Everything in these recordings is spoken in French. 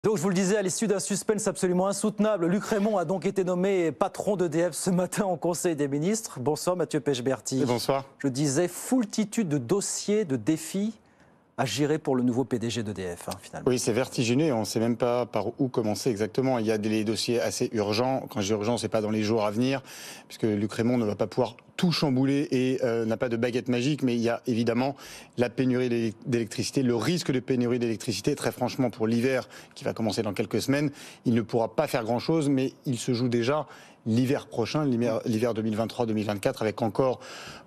Donc je vous le disais, à l'issue d'un suspense absolument insoutenable, Luc Rémont a donc été nommé patron d'EDF ce matin en Conseil des ministres. Bonsoir Mathieu Pechberti. Bonsoir. Je disais, foultitude de dossiers, de défis à gérer pour le nouveau PDG d'EDF, finalement. Oui, c'est vertigineux, on ne sait même pas par où commencer exactement. Il y a des dossiers assez urgents. Quand je dis urgent, ce n'est pas dans les jours à venir, puisque Luc Rémont ne va pas pouvoir tout chambouler et n'a pas de baguette magique, mais il y a évidemment la pénurie d'électricité, le risque de pénurie d'électricité. Très franchement, pour l'hiver qui va commencer dans quelques semaines, il ne pourra pas faire grand-chose, mais il se joue déjà l'hiver prochain, l'hiver 2023-2024, avec encore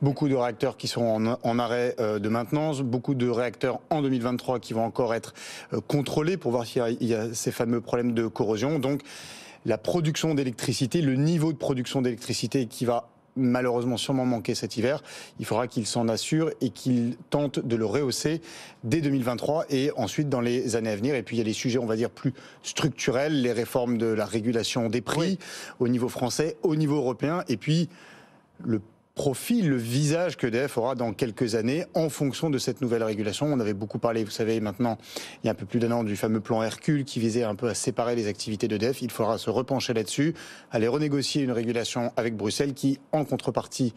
beaucoup de réacteurs qui seront en arrêt de maintenance, beaucoup de réacteurs en 2023 qui vont encore être contrôlés pour voir s'il y a ces fameux problèmes de corrosion. Donc la production d'électricité, le niveau de production d'électricité qui va malheureusement sûrement manquer cet hiver, il faudra qu'il s'en assure et qu'il tente de le rehausser dès 2023 et ensuite dans les années à venir. Et puis il y a des sujets, on va dire, plus structurels, les réformes de la régulation des prix au niveau français, au niveau européen, et puis le profil, le visage que EDF aura dans quelques années en fonction de cette nouvelle régulation. On avait beaucoup parlé, vous savez, maintenant, il y a un peu plus d'un an, du fameux plan Hercule qui visait un peu à séparer les activités d'EDF. Il faudra se repencher là-dessus, aller renégocier une régulation avec Bruxelles qui, en contrepartie,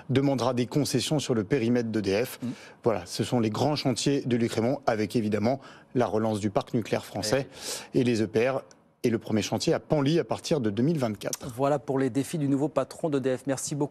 demandera des concessions sur le périmètre d'EDF. Voilà, ce sont les grands chantiers de Luc Rémont, avec évidemment la relance du parc nucléaire français et les EPR. Et le premier chantier à Penly à partir de 2024. Voilà pour les défis du nouveau patron d'EDF. Merci beaucoup.